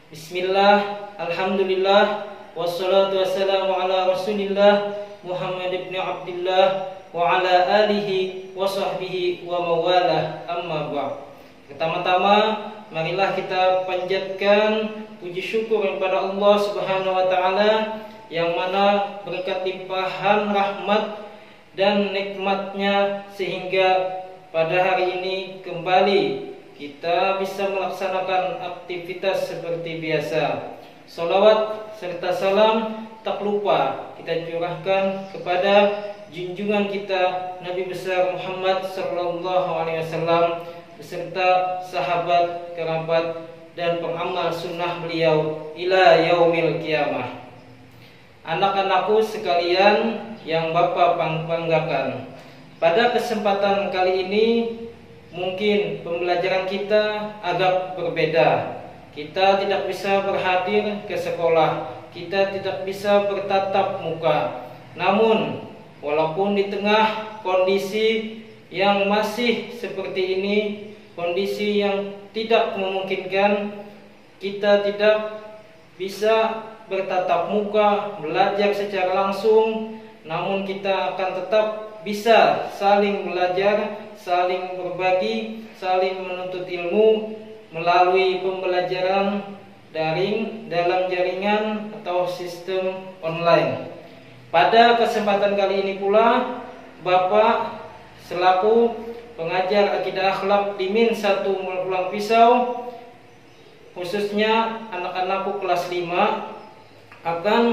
Bismillah, alhamdulillah, wassalatu wassalamu ala rasulillah Muhammad ibn Abdullah wa ala alihi wa sahbihi wa mawalah, amma ba'd. Pertama-tama, marilah kita panjatkan puji syukur kepada Allah Subhanahu wa taala yang mana berkat limpahan rahmat dan nikmatnya sehingga pada hari ini kembali kita bisa melaksanakan aktivitas seperti biasa. Salawat serta salam tak lupa kita curahkan kepada junjungan kita Nabi besar Muhammad sallallahu alaihi wasallam beserta sahabat, kerabat dan pengamal sunnah beliau ila yaumil qiyamah. Anak-anakku sekalian yang Bapak banggakan, pada kesempatan kali ini mungkin pembelajaran kita agak berbeda. Kita tidak bisa berhadir ke sekolah, kita tidak bisa bertatap muka. Namun, walaupun di tengah kondisi yang masih seperti ini, kondisi yang tidak memungkinkan, kita tidak bisa bertatap muka, belajar secara langsung, namun kita akan tetap bisa saling belajar, saling berbagi, saling menuntut ilmu melalui pembelajaran daring dalam jaringan atau sistem online. Pada kesempatan kali ini pula, Bapak selaku pengajar akidah akhlak di Min 1 Pulang Pisau, khususnya anak-anakku kelas 5, akan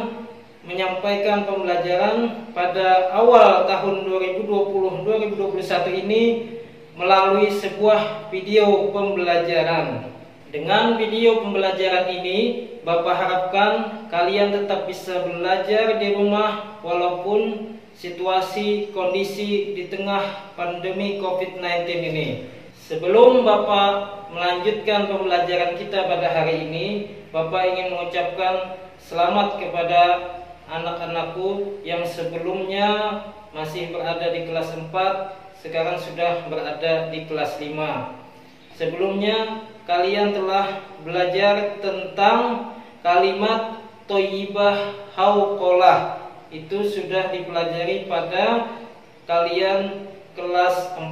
menyampaikan pembelajaran pada awal tahun 2020-2021 ini melalui sebuah video pembelajaran. Dengan video pembelajaran ini, Bapak harapkan kalian tetap bisa belajar di rumah walaupun situasi kondisi di tengah pandemi COVID-19 ini. Sebelum Bapak melanjutkan pembelajaran kita pada hari ini, Bapak ingin mengucapkan selamat kepada anak-anakku yang sebelumnya masih berada di kelas 4, sekarang sudah berada di kelas 5. Sebelumnya kalian telah belajar tentang kalimat thayyibah hauqalah. Itu sudah dipelajari pada kalian kelas 4.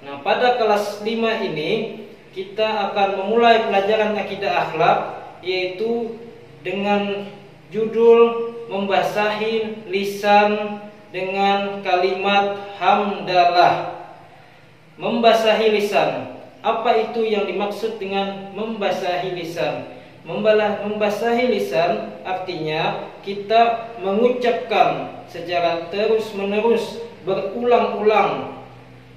Nah, pada kelas 5 ini kita akan memulai pelajaran akidah akhlak, yaitu dengan judul membasahi lisan dengan kalimat hamdalah. Membasahi lisan. Apa itu yang dimaksud dengan membasahi lisan? Membasahi lisan artinya kita mengucapkan secara terus-menerus berulang-ulang,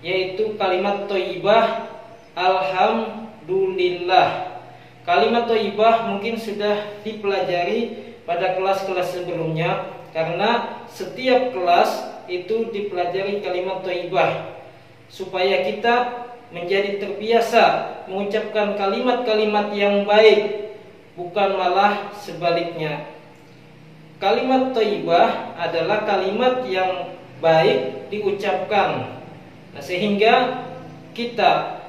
yaitu kalimat thayyibah alhamdulillah. Kalimat thayyibah mungkin sudah dipelajari pada kelas-kelas sebelumnya, karena setiap kelas itu dipelajari kalimat thayyibah supaya kita menjadi terbiasa mengucapkan kalimat-kalimat yang baik, bukan malah sebaliknya. Kalimat thayyibah adalah kalimat yang baik diucapkan. Nah, sehingga kita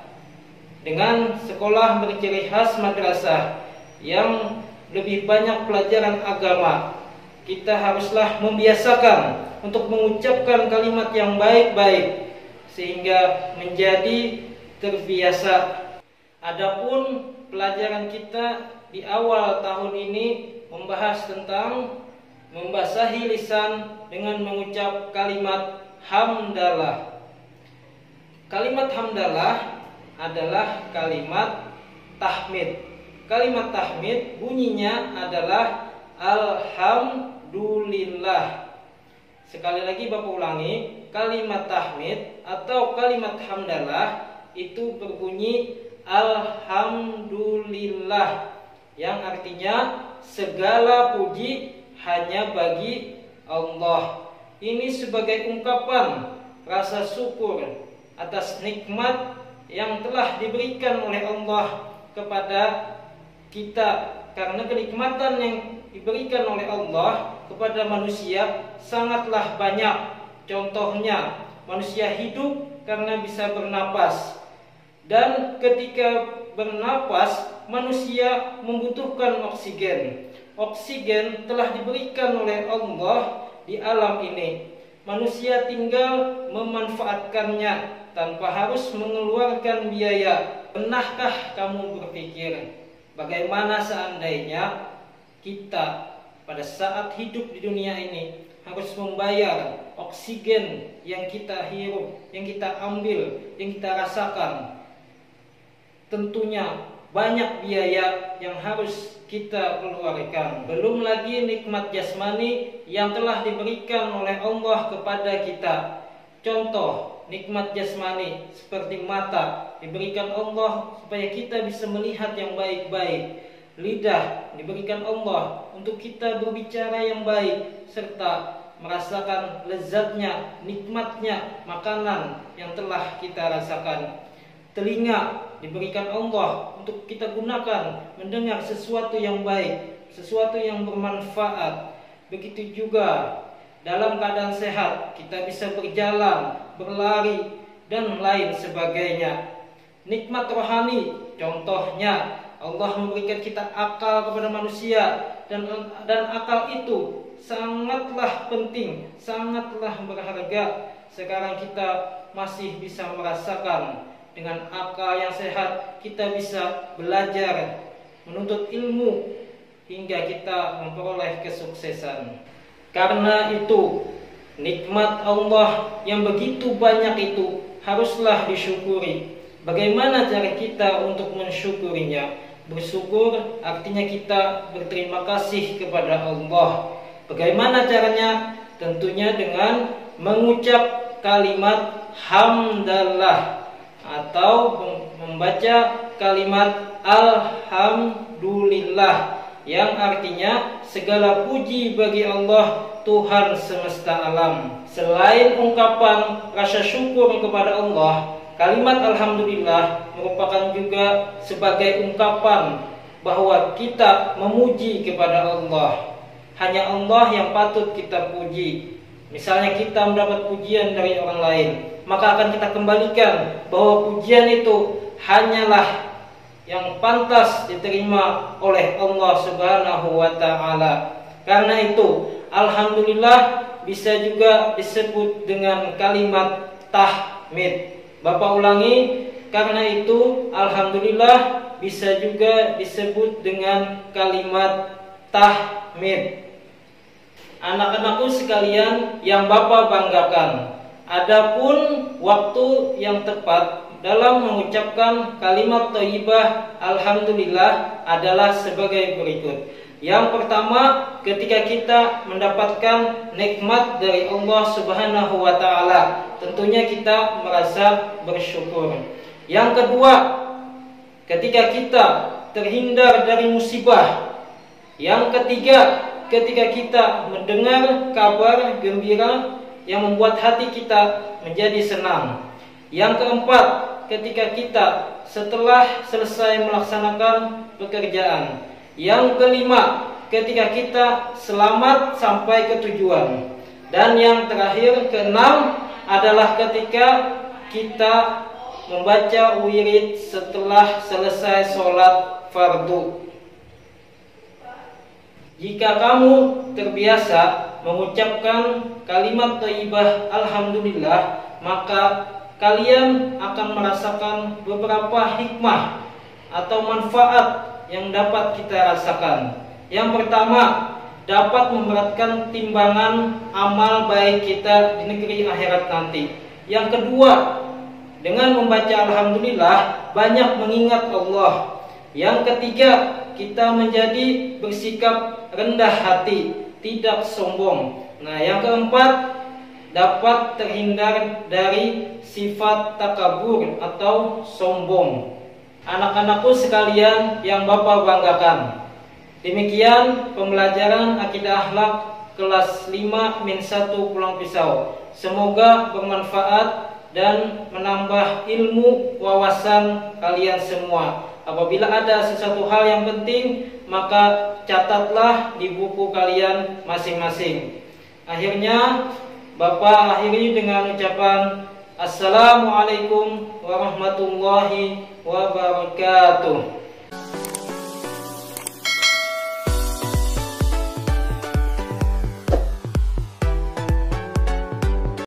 dengan sekolah berciri khas madrasah yang lebih banyak pelajaran agama, kita haruslah membiasakan untuk mengucapkan kalimat yang baik-baik sehingga menjadi terbiasa. Adapun pelajaran kita di awal tahun ini membahas tentang membasahi lisan dengan mengucap kalimat hamdalah. Kalimat hamdalah adalah kalimat tahmid. Kalimat tahmid bunyinya adalah alhamdulillah. Sekali lagi Bapak ulangi, kalimat tahmid atau kalimat hamdalah itu berbunyi alhamdulillah, yang artinya segala puji hanya bagi Allah. Ini sebagai ungkapan rasa syukur atas nikmat yang telah diberikan oleh Allah kepada kita, karena kenikmatan yang diberikan oleh Allah kepada manusia sangatlah banyak. Contohnya, manusia hidup karena bisa bernapas, dan ketika bernapas, manusia membutuhkan oksigen. Oksigen telah diberikan oleh Allah di alam ini. Manusia tinggal memanfaatkannya tanpa harus mengeluarkan biaya. Pernahkah kamu berpikir bagaimana seandainya kita pada saat hidup di dunia ini harus membayar oksigen yang kita hirup, yang kita ambil, yang kita rasakan? Tentunya banyak biaya yang harus kita keluarkan. Belum lagi nikmat jasmani yang telah diberikan oleh Allah kepada kita. Contoh nikmat jasmani seperti mata diberikan Allah supaya kita bisa melihat yang baik-baik. Lidah diberikan Allah untuk kita berbicara yang baik serta merasakan lezatnya, nikmatnya makanan yang telah kita rasakan. Telinga diberikan Allah untuk kita gunakan mendengar sesuatu yang baik, sesuatu yang bermanfaat. Begitu juga dalam keadaan sehat kita bisa berjalan, berlari, dan lain sebagainya. Nikmat rohani, contohnya Allah memberikan kita akal kepada manusia, dan akal itu sangatlah penting, sangatlah berharga. Sekarang kita masih bisa merasakan dengan akal yang sehat kita bisa belajar, menuntut ilmu hingga kita memperoleh kesuksesan. Karena itu nikmat Allah yang begitu banyak itu haruslah disyukuri. Bagaimana cara kita untuk mensyukurinya? Bersyukur artinya kita berterima kasih kepada Allah. Bagaimana caranya? Tentunya dengan mengucap kalimat hamdalah atau membaca kalimat alhamdulillah yang artinya segala puji bagi Allah Tuhan semesta alam. Selain ungkapan rasa syukur kepada Allah, kalimat alhamdulillah merupakan juga sebagai ungkapan bahwa kita memuji kepada Allah. Hanya Allah yang patut kita puji. Misalnya kita mendapat pujian dari orang lain, maka akan kita kembalikan bahwa pujian itu hanyalah yang pantas diterima oleh Allah Subhanahu wa ta'ala. Karena itu alhamdulillah bisa juga disebut dengan kalimat tahmid. Bapak ulangi, karena itu alhamdulillah bisa juga disebut dengan kalimat tahmid. Anak-anakku sekalian yang Bapak banggakan, adapun waktu yang tepat dalam mengucapkan kalimat thayyibah alhamdulillah adalah sebagai berikut. Yang pertama, ketika kita mendapatkan nikmat dari Allah Subhanahu wa ta'ala, tentunya kita merasa bersyukur. Yang kedua, ketika kita terhindar dari musibah. Yang ketiga, ketika kita mendengar kabar gembira yang membuat hati kita menjadi senang. Yang keempat, ketika kita setelah selesai melaksanakan pekerjaan. Yang kelima, ketika kita selamat sampai ke tujuan. Dan yang terakhir, keenam, adalah ketika kita membaca wirid setelah selesai sholat fardu. Jika kamu terbiasa mengucapkan kalimat thayyibah alhamdulillah, maka kalian akan merasakan beberapa hikmah atau manfaat yang dapat kita rasakan. Yang pertama, dapat memberatkan timbangan amal baik kita di negeri akhirat nanti. Yang kedua, dengan membaca alhamdulillah banyak mengingat Allah. Yang ketiga, kita menjadi bersikap rendah hati, tidak sombong. Nah, yang keempat, dapat terhindar dari sifat takabur atau sombong. Anak-anakku sekalian yang Bapak banggakan, demikian pembelajaran akidah akhlak kelas 5 min 1 Pulang Pisau. Semoga bermanfaat dan menambah ilmu wawasan kalian semua. Apabila ada sesuatu hal yang penting, maka catatlah di buku kalian masing-masing. Akhirnya, Bapak akhiri dengan ucapan Assalamualaikum warahmatullahi wabarakatuh.